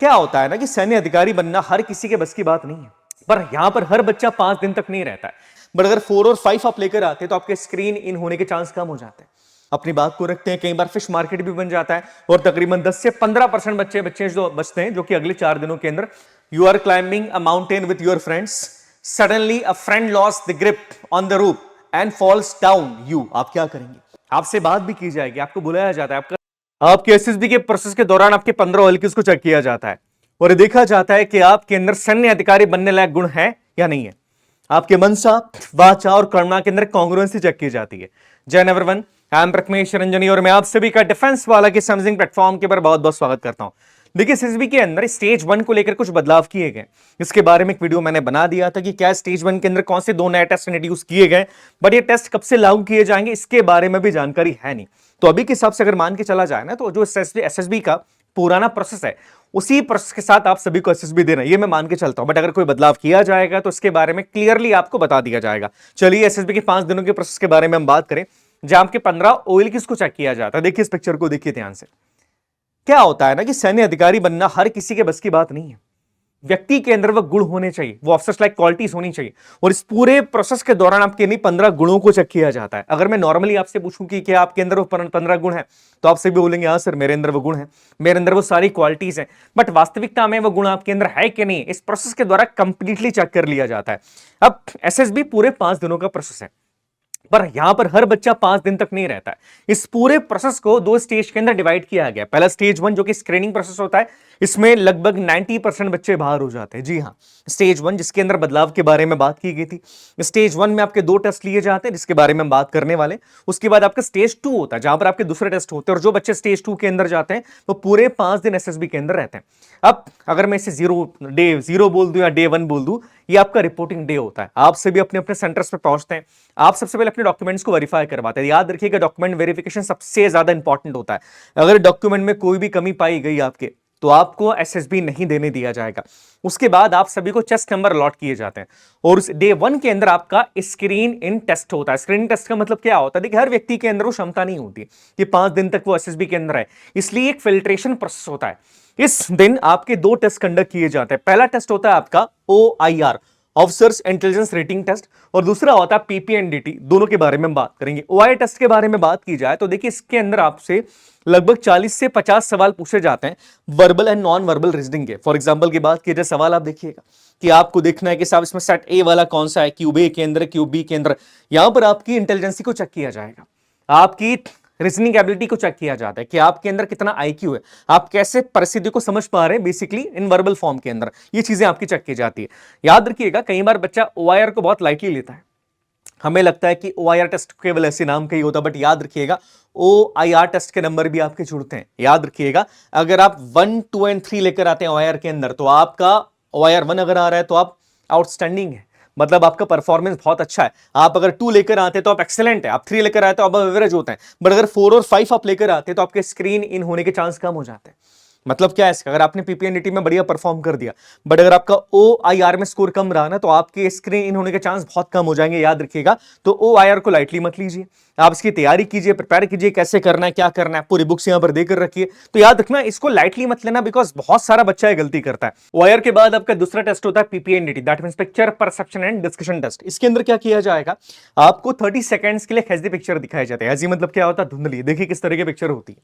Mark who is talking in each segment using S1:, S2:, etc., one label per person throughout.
S1: क्या होता है ना कि सैन्य अधिकारी बनना हर किसी के बस की बात नहीं है, पर यहां पर हर बच्चा 5 दिन तक नहीं रहता है। बट अगर 4 और 5 आप लेकर आते हैं तो आपके स्क्रीन इन होने के चांस कम हो जाते हैं। अपनी बात को रखते हैं, कई बार फिश मार्केट भी बन जाता है और तकरीबन 10 से 15% बच्चे बच्चे जो बचते हैं, जो कि अगले 4 दिनों के अंदर you are climbing a mountain with your friends, suddenly a friend lost the grip on the rope and falls down, you आप क्या करेंगे? आपसे बात भी की जाएगी, आपको बुलाया जाता है, आपके एसएसबी के प्रोसेस के दौरान आपके 15 ऑलिक्यूज को चेक किया जाता है और देखा जाता है कि आपके अंदर सैन्य अधिकारी बनने लायक गुण है या नहीं है। आपके मनसा, वाचा और कर्मा के अंदर कॉन्ग्रुएंसी चेक की जाती है। जय everyone, I am Prathamesh Ranjani और मैं आप सभी का डिफेंस वाला के समझिंग प्लेटफॉर्म के ऊपर बहुत बहुत स्वागत करता हूं। देखिए, एसएसबी के अंदर स्टेज 1 को लेकर कुछ बदलाव किए गए, इसके बारे में एक वीडियो मैंने बना दिया था कि क्या स्टेज 1 के अंदर कौन से 2 नए टेस्ट इंट्रोड्यूस किए गए, बट ये टेस्ट कब से लागू किए जाएंगे इसके बारे में भी जानकारी है नहीं। तो अभी के हिसाब से अगर मान के चला जाए ना, तो जो एसएसबी का पुराना प्रोसेस है उसी प्रोसेस के साथ आप सभी को एसएसबी देना, ये मैं मान के चलता हूं। बट अगर कोई बदलाव किया जाएगा तो इसके बारे में क्लियरली आपको बता दिया जाएगा। चलिए, एसएसबी के 5 दिनों के प्रोसेस के बारे में हम बात करें, जहां आपके 15 ऑयल किसको चेक किया जाता है। देखिए इस पिक्चर को, देखिए ध्यान से। क्या होता है ना कि सैन्य अधिकारी बनना हर किसी के बस की बात नहीं है। व्यक्ति के अंदर वो गुण होने चाहिए, वो ऑफिसर्स लाइक क्वालिटीज होनी चाहिए और इस पूरे प्रोसेस के दौरान आपके नहीं 15 गुणों को चेक किया जाता है। अगर मैं नॉर्मली आपसे पूछूं कि क्या आपके अंदर वो 15 गुण है, तो आप सभी बोलेंगे हाँ सर मेरे अंदर वो गुण है, मेरे अंदर वो सारी क्वालिटीज हैं। बट वास्तविकता में वो गुण आपके अंदर है कि नहीं, इस प्रोसेस के द्वारा कंप्लीटली चेक कर लिया जाता है। अब एसएसबी पूरे 5 दिनों का प्रोसेस है, पर यहां पर हर बच्चा 5 दिन तक नहीं रहता है। इस पूरे प्रोसेस को 2 स्टेज के अंदर डिवाइड किया गया। पहला स्टेज 1 जो कि स्क्रीनिंग प्रोसेस होता है, इसमें लगभग 90% बच्चे बाहर हो जाते हैं। जी हां, स्टेज 1 जिसके अंदर बदलाव के बारे में बात की गई थी। स्टेज 1 में आपके 2 टेस्ट लिए जाते हैं जिसके बारे में हम बात करने वाले। उसके बाद आपका स्टेज 2 होता है, जहां पर आपके दूसरे टेस्ट होते हैं और जो बच्चे स्टेज 2 के अंदर जाते हैं वो पूरे 5 दिन एसएसबी के अंदर रहते हैं। अब अगर मैं इसे डे 0 बोल दूं या डे 1 बोल दूं, ये आपका रिपोर्टिंग डे होता है। आप सभी अपने अपने सेंटर्स पे पहुंचते हैं, आप सबसे पहले अपने डॉक्यूमेंट्स को वेरीफाई करवाते हैं। याद रखिएगा, डॉक्यूमेंट वेरिफिकेशन सबसे ज्यादा इंपॉर्टेंट होता है। अगर डॉक्यूमेंट में कोई भी कमी पाई गई आपके, तो आपको एसएसबी नहीं देने दिया जाएगा। उसके बाद आप सभी को चेस्ट नंबर अलॉट किए जाते हैं और उस डे 1 के अंदर आपका स्क्रीन इन टेस्ट होता है। स्क्रीन टेस्ट का मतलब क्या होता है? देखिए, हर व्यक्ति के अंदर वो क्षमता नहीं होती कि 5 दिन तक वो एसएसबी के अंदर है, इसलिए एक फिल्ट्रेशन प्रोसेस होता है। इस दिन आपके 2 टेस्ट कंडक्ट किए जाते हैं। पहला टेस्ट होता है आपका OIR, officers intelligence rating test, और दूसरा होता है PPNDT। दोनों के बारे में हम बात करेंगे। OIR टेस्ट के बारे में बात की जाए तो देखिए, इसके अंदर आपसे लगभग 40 से 50 सवाल पूछे जाते हैं verbal and non verbal reasoning के। फॉर एग्जांपल की बात की जाए, सवाल आप देखिएगा कि आपको देखना है कि साहब इसमें सेट ए वाला कौन सा है, क्यूब ए के अंदर, क्यूब बी के अंदर। यहां पर आपकी इंटेलिजेंसी को चेक किया जाएगा, आपकी रीजनिंग एबिलिटी को चेक किया जाता है कि आपके अंदर कितना IQ है, आप कैसे परिस्थिति को समझ पा रहे हैं बेसिकली इन वर्बल फॉर्म के अंदर। ये चीजें आपकी चेक की जाती है। याद रखिएगा, कई बार बच्चा OIR को बहुत लाइटली लेता है। हमें लगता है कि OIR टेस्ट केवल ऐसे नाम का ही होता है, बट याद रखिएगा OIR टेस्ट के नंबर भी आपके जुड़ते हैं। याद रखिएगा, अगर आप 1, 2 एंड 3 लेकर आते हैं OIR के अंदर, तो आपका OIR 1 अगर आ रहा है तो आप आउटस्टैंडिंग है, मतलब आपका परफॉर्मेंस बहुत अच्छा है। आप अगर 2 लेकर आते हैं तो आप एक्सेलेंट है, आप 3 लेकर आते हो आप एवरेज होते हैं। बट अगर 4 और 5 आप लेकर आते हैं तो आपके स्क्रीन इन होने के चांस कम हो जाते हैं। मतलब क्या है इसका? अगर आपने PPNDT में बढ़िया परफॉर्म कर दिया, बट अगर आपका OIR में स्कोर कम रहा ना, तो आपके स्क्रीन इन होने के चांस बहुत कम हो जाएंगे। याद रखिएगा, तो OIR को लाइटली मत लीजिए, आप इसकी तैयारी कीजिए, प्रिपेयर कीजिए, कैसे करना है, क्या करना है, पूरी बुक्स यहां पर देकर रखिए। तो याद रखना, इसको लाइटली मत लेना, बिकॉज बहुत सारा बच्चा गलती करता है। OIR के बाद आपका दूसरा टेस्ट होता है PPNDT, that means picture perception and discussion test. इसके अंदर क्या किया जाएगा, आपको 30 सेकंड्स के लिए हेज़ी पिक्चर दिखाई जाते हैं। हेज़ी मतलब क्या होता है? धुंधली। देखिए किस तरह की पिक्चर होती है,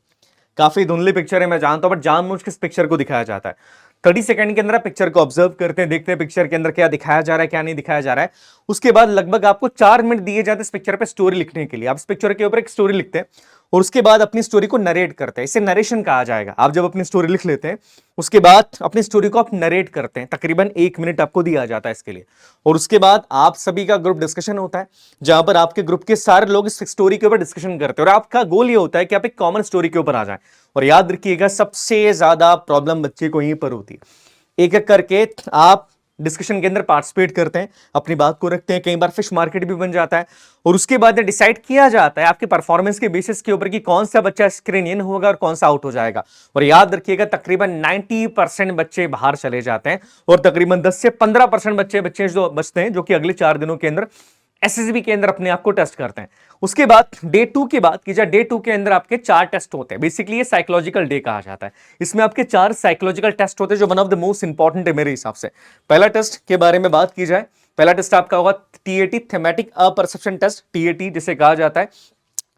S1: काफी धुंधली पिक्चर है मैं जानता हूं, बट जानबूझ के इस पिक्चर को दिखाया जाता है। 30 सेकंड के अंदर आप पिक्चर को ऑब्जर्व करते हैं, देखते हैं पिक्चर के अंदर क्या दिखाया जा रहा है, क्या नहीं दिखाया जा रहा है। उसके बाद लगभग आपको 4 मिनट दिए जाते हैं इस पिक्चर पे स्टोरी लिखने के लिए। आप इस पिक्चर के ऊपर एक स्टोरी लिखते हैं और उसके बाद अपनी स्टोरी को नरेट करते हैं। इसे नरेशन कहा जाएगा। आप जब अपनी स्टोरी लिख लेते हैं, उसके बाद अपनी स्टोरी को आप नरेट करते हैं। तकरीबन 1 मिनट आपको दिया जाता है इसके लिए, और उसके बाद आप सभी का ग्रुप डिस्कशन होता है, जहां पर आपके ग्रुप के सारे लोग इस स्टोरी के ऊपर डिस्कशन करते हैं और आपका गोल ये होता है कि आप एक कॉमन स्टोरी के ऊपर आ जाएं। और याद रखिएगा, सबसे ज्यादा प्रॉब्लम बच्चे को यहीं पर होती है। एक एक करके आप डिस्कशन के अंदर पार्टिसिपेट करते हैं, अपनी बात को रखते हैं, कई बार फिश मार्केट भी बन जाता है, और उसके बाद डिसाइड किया जाता है आपके परफॉर्मेंस के बेसिस के ऊपर कि कौन सा बच्चा स्क्रीन इन होगा और कौन सा आउट हो जाएगा। और याद रखिएगा, तकरीबन 90% बच्चे बाहर चले जाते हैं और तकरीबन 10 से 15% बच्चे जो बचते हैं, जो कि अगले 4 दिनों के अंदर एसएसबी के अंदर अपने आप को टेस्ट करते हैं। उसके बाद डे 2 की बात की जाए, डे 2 के अंदर आपके 4 टेस्ट होते हैं। बेसिकली ये साइकोलॉजिकल डे कहा जाता है। इसमें आपके 4 साइकोलॉजिकल टेस्ट होते हैं जो one of the most important है मेरे हिसाब से। पहला टेस्ट के बारे में बात की जाए, पहला टेस्ट आपका होगा TAT, thematic apperception test, TAT जिसे कहा जाता है।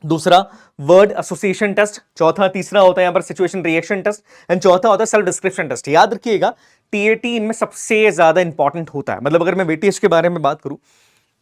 S1: दूसरा वर्ड एसोसिएशन टेस्ट, चौथा तीसरा होता है यहां पर सिचुएशन रिएक्शन टेस्ट, एंड चौथा होता है सेल्फ डिस्क्रिप्शन टेस्ट। याद रखिएगा टीएटी इनमें सबसे ज्यादा इंपॉर्टेंट होता है। मतलब अगर मैं वेटेज के बारे में बात करूं,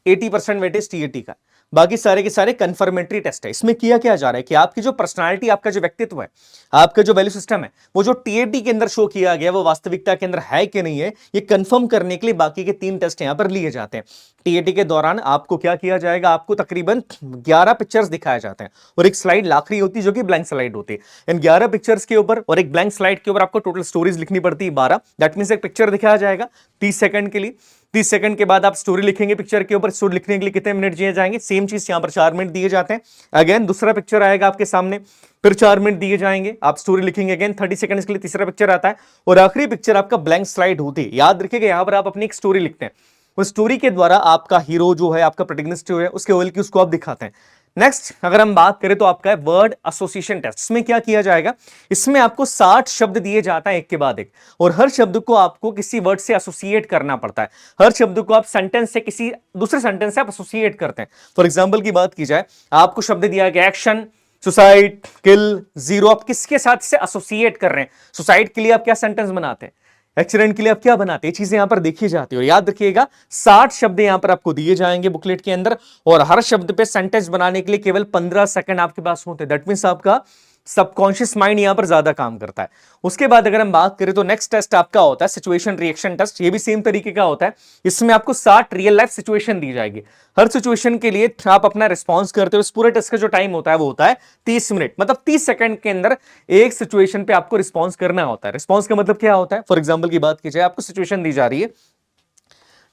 S1: 80% वेटेज टीएटी का, बाकी सारे के सारे कंफर्मेटरी टेस्ट है। इसमें किया क्या जा रहा है कि आपकी जो पर्सनालिटी, आपका जो व्यक्तित्व है, आपका जो वैल्यू सिस्टम है, वो जो टीएटी के अंदर शो किया गया वो वास्तविकता के अंदर है कि नहीं है, ये कंफर्म करने के लिए बाकी के 3 टेस्ट यहां पर लिए जाते हैं। टीएटी के दौरान आपको क्या किया जाएगा, आपको तकरीबन 11 पिक्चर्स दिखाए जाते हैं और एक स्लाइड आखिरी होती है जो कि ब्लैंक स्लाइड होती है। इन 11 पिक्चर्स के ऊपर और एक ब्लैंक स्लाइड के ऊपर आपको टोटल स्टोरीज लिखनी पड़ती है 12। दैट मींस एक पिक्चर दिखाया जाएगा 30 सेकंड के लिए। 30 सेकंड के बाद आप स्टोरी लिखेंगे पिक्चर के ऊपर। स्टोरी लिखने के लिए कितने मिनट दिए जाएंगे, सेम चीज यहां पर 4 मिनट दिए जाते हैं। अगेन दूसरा पिक्चर आएगा आपके सामने, फिर 4 मिनट दिए जाएंगे, आप स्टोरी लिखेंगे। अगेन 30 सेकंड्स के लिए तीसरा पिक्चर आता है और आखिरी पिक्चर आपका ब्लैंक स्लाइड होती है। याद रखिएगा यहां पर आप अपनी एक स्टोरी लिखते हैं, उस स्टोरी के द्वारा आपका हीरो जो है, आपका प्रोटैगनिस्ट जो है, उसके ओवल की उसको आप दिखाते हैं। नेक्स्ट अगर हम बात करें तो आपका है वर्ड एसोसिएशन टेस्ट। इसमें क्या किया जाएगा, इसमें आपको 60 शब्द दिए जाता है एक के बाद एक, और हर शब्द को आपको किसी वर्ड से एसोसिएट करना पड़ता है। हर शब्द को आप सेंटेंस से किसी दूसरे सेंटेंस से आप एसोसिएट करते हैं। फॉर एग्जाम्पल की बात की जाए, आपको शब्द दिया गया एक्शन, सुसाइड, किल, जीरो, आप किसके साथ से एसोसिएट कर रहे हैं। सुसाइड के लिए आप क्या सेंटेंस बनाते हैं, एक्सीडेंट के लिए आप क्या बनाते हैं, चीजें यहां पर देखी जाती है। और याद रखिएगा 60 शब्द यहां पर आपको दिए जाएंगे बुकलेट के अंदर, और हर शब्द पे सेंटेंस बनाने के लिए केवल 15 सेकंड आपके पास होते हैं। दैट मींस आपका सबकॉन्शियस माइंड यहां पर ज्यादा काम करता है। उसके बाद अगर हम बात करें तो नेक्स्ट टेस्ट आपका होता है सिचुएशन रिएक्शन टेस्ट। ये भी सेम तरीके का होता है। इसमें आपको 60 रियल लाइफ सिचुएशन दी जाएगी। हर सिचुएशन के लिए आप अपना रिस्पॉन्स करते हो। इस पूरे टेस्ट का जो टाइम होता है वो होता है 30 मिनट। मतलब 30 सेकंड के अंदर एक सिचुएशन पे आपको रिस्पॉन्स करना होता है। रिस्पॉन्स का मतलब क्या होता है, फॉर एग्जाम्पल की बात की जाए, आपको सिचुएशन दी जा रही है,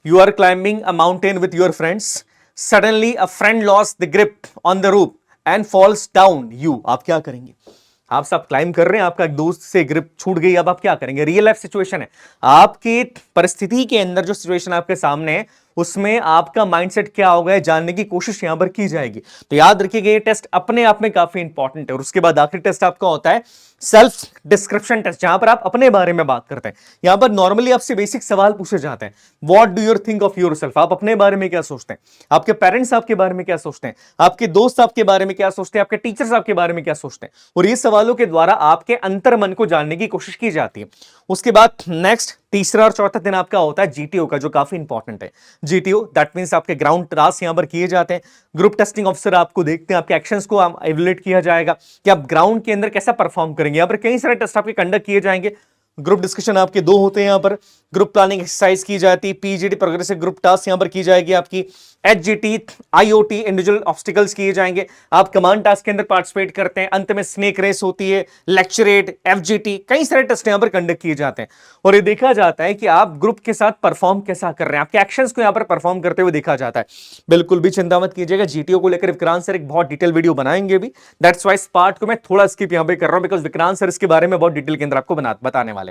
S1: you are climbing a mountain with your friends, suddenly a friend lost the grip on the rope and falls down, you, आप क्या करेंगे। आप सब क्लाइम कर रहे हैं, आपका एक दोस्त से ग्रिप छूट गई, अब आप क्या करेंगे। रियल लाइफ सिचुएशन है, आपकी परिस्थिति के अंदर जो सिचुएशन आपके सामने है उसमें आपका माइंडसेट क्या होगा जानने की कोशिश यहां पर की जाएगी। तो याद रखिएगा ये टेस्ट अपने आप में काफी इंपॉर्टेंट है। और उसके बाद आखिरी टेस्ट आपका होता है सेल्फ डिस्क्रिप्शन टेस्ट, जहां पर आप अपने बारे में बात करते हैं। यहां पर नॉर्मली आपसे बेसिक सवाल पूछे जाते हैं, what do you think of yourself, आप अपने बारे में क्या सोचते हैं, आपके पेरेंट्स आपके बारे में क्या सोचते हैं, आपके दोस्त आपके बारे में क्या सोचते हैं, आपके टीचर्स आपके बारे में क्या सोचते हैं। और ये सवालों के द्वारा आपके अंतर मन को जानने की कोशिश की जाती है। उसके बाद नेक्स्ट तीसरा और चौथा दिन आपका होता है जीटीओ का, जो काफी इंपॉर्टेंट है। जीटीओ दैट मींस आपके ग्राउंड टास्क यहां पर किए जाते हैं। ग्रुप टेस्टिंग ऑफिसर आपको देखते हैं, आपके एक्शंस को इवैल्यूएट किया जाएगा कि आप ग्राउंड के अंदर कैसा परफॉर्म करेंगे। यहां पर कई सारे टेस्ट आपके कंडक्ट किए जाएंगे। ग्रुप डिस्कशन आपके 2 होते हैं यहां पर, ग्रुप प्लानिंग एक्सरसाइज की जाती है, पीजीडी प्रोग्रेसिव ग्रुप टास्क यहां पर की जाएगी आपकी, एचजीटी, आईओटी इंडिविजुअल ऑब्स्टिकल्स किए जाएंगे। आप कमांड टास्क के अंदर पार्टिसिपेट करते हैं। अंत में स्नेक रेस होती है, लेक्चरेट, एफजीटी, कई सारे टेस्ट यहां पर कंडक्ट किए जाते हैं। और ये देखा जाता है कि आप ग्रुप के साथ परफॉर्म कैसा कर रहे हैं, आपके एक्शंस को यहां पर परफॉर्म करते हुए देखा जाता है। बिल्कुल भी चिंता मत कीजिएगा, जीटीओ को लेकर विक्रांत सर एक बहुत डिटेल वीडियो बनाएंगे भी। दैट्स वाई इस पार्ट को मैं थोड़ा स्किप यहां पर कर रहा हूं, बिकॉज विक्रांत सर इसके बारे में बहुत डिटेल के अंदर आपको बताने वाले।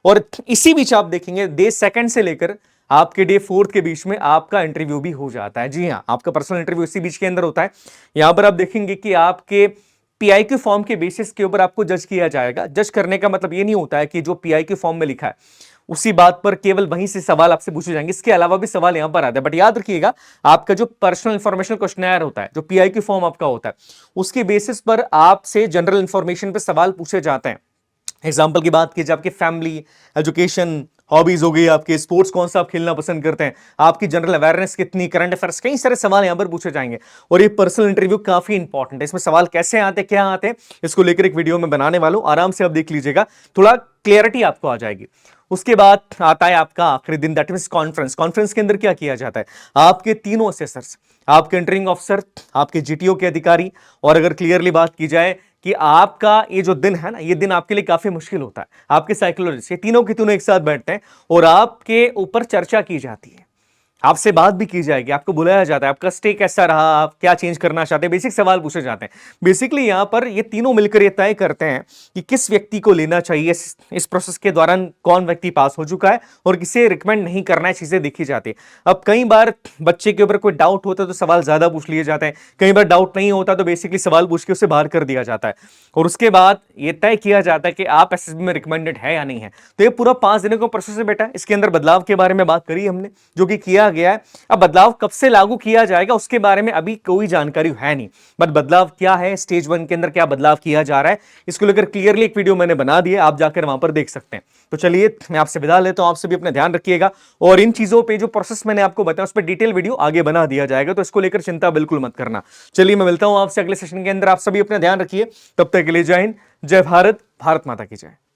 S1: और इसी बीच आप देखेंगे डे 2 से लेकर आपके डे 4 के बीच में आपका इंटरव्यू भी हो जाता है। जी हाँ, आपका पर्सनल इंटरव्यू इसी बीच के अंदर होता है। यहां पर आप देखेंगे कि आपके पीआईक्यू फॉर्म के बेसिस के ऊपर आपको जज किया जाएगा। जज करने का मतलब ये नहीं होता है कि जो पीआईक्यू फॉर्म में लिखा है उसी बात पर केवल वहीं से सवाल आपसे पूछे जाएंगे, इसके अलावा भी सवाल यहां पर आते हैं। बट याद रखिएगा आपका जो पर्सनल इंफॉर्मेशन क्वेश्चनर होता है, जो पीआईक्यू फॉर्म आपका होता है, उसके बेसिस पर आपसे जनरल इंफॉर्मेशन पर सवाल पूछे जाते हैं। एग्जाम्पल की बात कीजिए, आपकी फैमिली, एजुकेशन, हॉबीज हो गई, आपके स्पोर्ट्स कौन सा आप खेलना पसंद करते हैं, आपकी जनरल अवेयरनेस कितनी, करंट अफेयर्स, कई सारे सवाल यहां पर पूछे जाएंगे। और ये पर्सनल इंटरव्यू काफी इंपॉर्टेंट है। इसमें सवाल कैसे आते, क्या आते हैं, इसको लेकर एक वीडियो में बनाने वाला हूं, आराम से आप देख लीजिएगा, थोड़ा क्लियरिटी आपको आ जाएगी। उसके बाद आता है आपका आखिरी दिन, दैट मींस कॉन्फ्रेंस। कॉन्फ्रेंस के अंदर क्या किया जाता है, आपके तीनों असेसर्स, आपके इंटरिंग ऑफिसर, आपके जीटीओ के अधिकारी, और अगर क्लियरली बात की जाए कि आपका ये जो दिन है ना, ये दिन आपके लिए काफी मुश्किल होता है। आपके साइकोलॉजिस्ट, ये तीनों के तीनों एक साथ बैठते हैं और आपके ऊपर चर्चा की जाती है आपसे बात भी की जाएगी, आपको बुलाया जाता है, आपका स्टे कैसा रहा, आप क्या चेंज करना चाहते हैं, बेसिक सवाल पूछे जाते हैं। बेसिकली यहां पर ये तीनों मिलकर ये तय करते हैं कि किस व्यक्ति को लेना चाहिए, इस प्रोसेस के दौरान कौन व्यक्ति पास हो चुका है और किसे रिकमेंड नहीं करना है, चीजें देखी जाती है। अब कई बार बच्चे के ऊपर कोई डाउट होता है तो सवाल ज्यादा पूछ लिए जाते हैं, कई बार डाउट नहीं होता तो बेसिकली सवाल पूछ के उसे बाहर कर दिया जाता है, और उसके बाद ये तय किया जाता है कि आप एसएसबी में रिकमेंडेड है या नहीं है। तो ये पूरा 5 दिनों का प्रोसेस है बेटा। इसके अंदर बदलाव के बारे में बात करी हमने, जो कि किया गया है। अब बदलाव कब से लागू किया जाएगा उसके बारे में अभी कोई जानकारी है नहीं, बट बदलाव क्या है, स्टेज 1 के अंदर क्या बदलाव किया जा रहा है, इसको लेकर क्लियरली एक वीडियो मैंने बना दिया, आप जाकर वहां पर देख सकते हैं। तो चलिए मैं आपसे विदा लेता हूं, आप सभी अपना ध्यान रखिएगा, और इन चीजों पे जो प्रोसेस मैंने आपको बताया उस पर डिटेल वीडियो आगे बना दिया जाएगा, तो इसको लेकर चिंता बिल्कुल मत करना। चलिए मैं मिलता हूं आपसे अगले सेशन के अंदर, आप सभी अपना ध्यान रखिए, तब तक के लिए जय हिंद, जय भारत, भारत माता की जय।